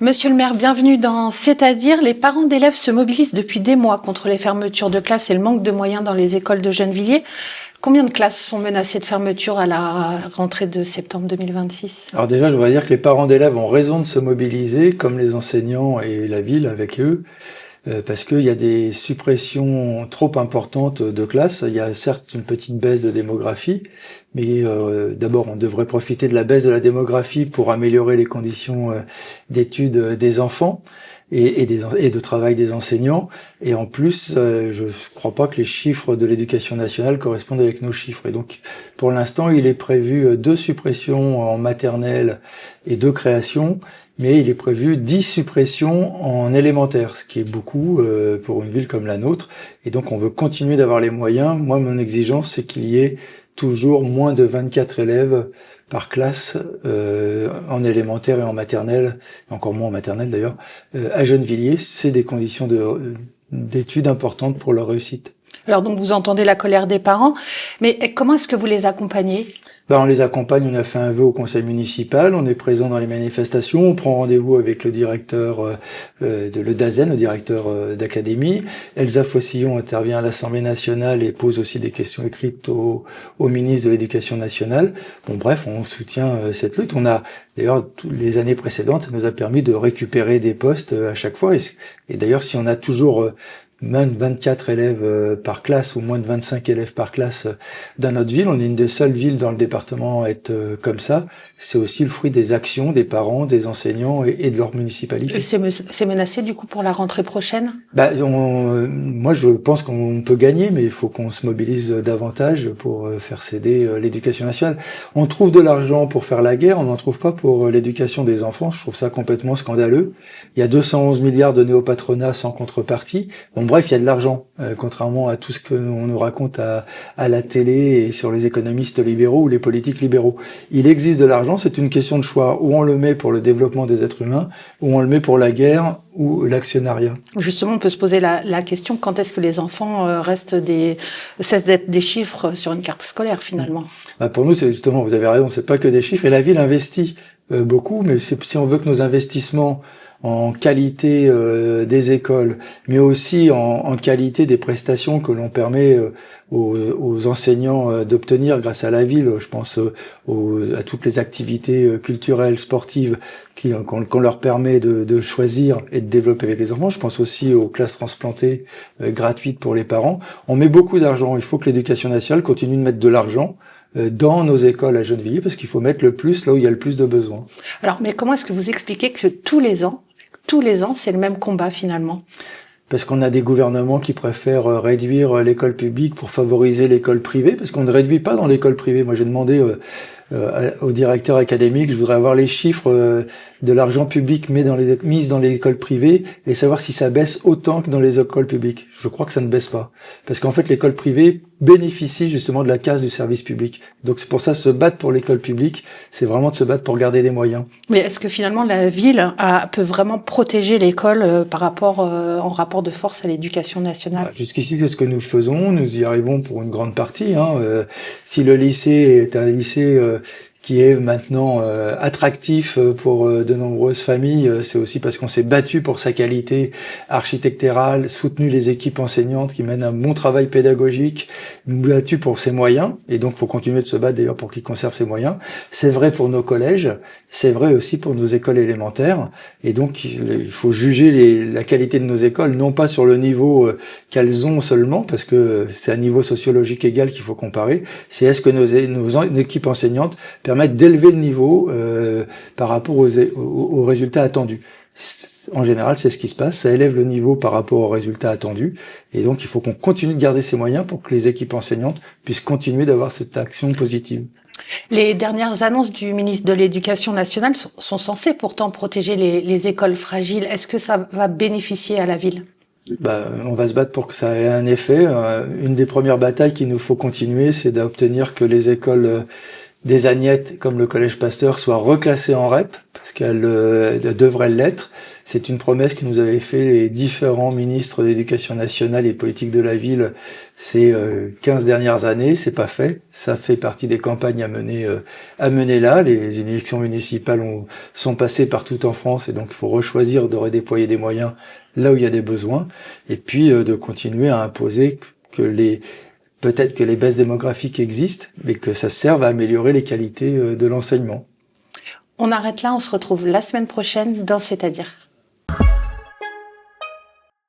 Monsieur le maire, bienvenue dans C'est-à-dire. Les parents d'élèves se mobilisent depuis des mois contre les fermetures de classes et le manque de moyens dans les écoles de Gennevilliers. Combien de classes sont menacées de fermeture à la rentrée de septembre 2026? Alors déjà, je voudrais dire que les parents d'élèves ont raison de se mobiliser, comme les enseignants et la ville avec eux, parce qu'il y a des suppressions trop importantes de classes. Il y a certes une petite baisse de démographie, mais d'abord, on devrait profiter de la baisse de la démographie pour améliorer les conditions d'études des enfants et de travail des enseignants. Et en plus, je ne crois pas que les chiffres de l'éducation nationale correspondent avec nos chiffres. Et donc, pour l'instant, il est prévu 2 suppressions en maternelle et 2 créations, mais il est prévu 10 suppressions en élémentaire, ce qui est beaucoup pour une ville comme la nôtre. Et donc, on veut continuer d'avoir les moyens. Moi, mon exigence, c'est qu'il y ait toujours moins de 24 élèves par classe en élémentaire et en maternelle, encore moins en maternelle d'ailleurs, à Gennevilliers. C'est des conditions d'études importantes pour leur réussite. Alors donc vous entendez la colère des parents, mais comment est-ce que vous les accompagnez? On les accompagne, on a fait un vœu au conseil municipal, on est présent dans les manifestations, on prend rendez-vous avec le directeur de l'EDAZEN, le directeur d'académie. Elsa Fossillon intervient à l'Assemblée nationale et pose aussi des questions écrites au ministre de l'Éducation nationale. Bon bref, on soutient cette lutte. On a d'ailleurs, les années précédentes, ça nous a permis de récupérer des postes à chaque fois. Et d'ailleurs, si on a toujours moins de 24 élèves par classe ou moins de 25 élèves par classe dans notre ville. On est une des seules villes dans le département à être comme ça. C'est aussi le fruit des actions des parents, des enseignants et de leur municipalité. Et c'est menacé du coup pour la rentrée prochaine? Moi, je pense qu'on peut gagner, mais il faut qu'on se mobilise davantage pour faire céder l'éducation nationale. On trouve de l'argent pour faire la guerre, on n'en trouve pas pour l'éducation des enfants. Je trouve ça complètement scandaleux. Il y a 211 milliards donnés au patronat sans contrepartie. Bref, il y a de l'argent, contrairement à tout ce que on nous raconte à la télé et sur les économistes libéraux ou les politiques libéraux. Il existe de l'argent, c'est une question de choix. Où on le met pour le développement des êtres humains, où on le met pour la guerre ou l'actionnariat. Justement, on peut se poser la question, quand est-ce que les enfants cessent d'être des chiffres sur une carte scolaire finalement? Pour nous, c'est justement, vous avez raison, c'est pas que des chiffres. Et la ville investit beaucoup, mais si on veut que nos investissements en qualité des écoles, mais aussi en qualité des prestations que l'on permet aux enseignants d'obtenir grâce à la ville. Je pense à toutes les activités culturelles, sportives qu'on leur permet de choisir et de développer avec les enfants. Je pense aussi aux classes transplantées gratuites pour les parents. On met beaucoup d'argent. Il faut que l'éducation nationale continue de mettre de l'argent dans nos écoles à Gennevilliers, parce qu'il faut mettre le plus là où il y a le plus de besoins. Alors, mais comment est-ce que vous expliquez que tous les ans, c'est le même combat finalement? Parce qu'on a des gouvernements qui préfèrent réduire l'école publique pour favoriser l'école privée, parce qu'on ne réduit pas dans l'école privée. Moi, j'ai demandé au directeur académique, je voudrais avoir les chiffres de l'argent public mis dans les écoles privées et savoir si ça baisse autant que dans les écoles publiques. Je crois que ça ne baisse pas. Parce qu'en fait, l'école privée bénéficie justement de la casse du service public. Donc c'est pour ça, se battre pour l'école publique, c'est vraiment de se battre pour garder des moyens. Mais est-ce que finalement la ville peut vraiment protéger l'école par rapport en rapport de force à l'éducation nationale? Jusqu'ici, c'est ce que nous faisons. Nous y arrivons pour une grande partie. Si le lycée est un lycée qui est maintenant attractif pour de nombreuses familles, c'est aussi parce qu'on s'est battu pour sa qualité architecturale, soutenu les équipes enseignantes qui mènent un bon travail pédagogique, battu pour ses moyens, et donc il faut continuer de se battre d'ailleurs pour qu'ils conservent ses moyens. C'est vrai pour nos collèges, c'est vrai aussi pour nos écoles élémentaires, et donc il faut juger la qualité de nos écoles, non pas sur le niveau qu'elles ont seulement, parce que c'est un niveau sociologique égal qu'il faut comparer, c'est est-ce que nos équipes enseignantes permettent d'élever le niveau par rapport aux résultats attendus. En général, c'est ce qui se passe, ça élève le niveau par rapport aux résultats attendus, et donc il faut qu'on continue de garder ces moyens pour que les équipes enseignantes puissent continuer d'avoir cette action positive. Les dernières annonces du ministre de l'Éducation nationale sont censées pourtant protéger les écoles fragiles. Est-ce que ça va bénéficier à la ville? On va se battre pour que ça ait un effet. Une des premières batailles qu'il nous faut continuer, c'est d'obtenir que les écoles des Agnettes, comme le Collège Pasteur, soient reclassées en REP, parce qu'elles devraient l'être. C'est une promesse que nous avaient fait les différents ministres de l'Éducation nationale et politique de la ville ces 15 dernières années. C'est pas fait. Ça fait partie des campagnes à mener là. Les élections municipales sont passées partout en France et donc il faut rechoisir de redéployer des moyens là où il y a des besoins et puis de continuer à imposer peut-être que les baisses démographiques existent, mais que ça serve à améliorer les qualités de l'enseignement. On arrête là, on se retrouve la semaine prochaine dans C'est-à-dire.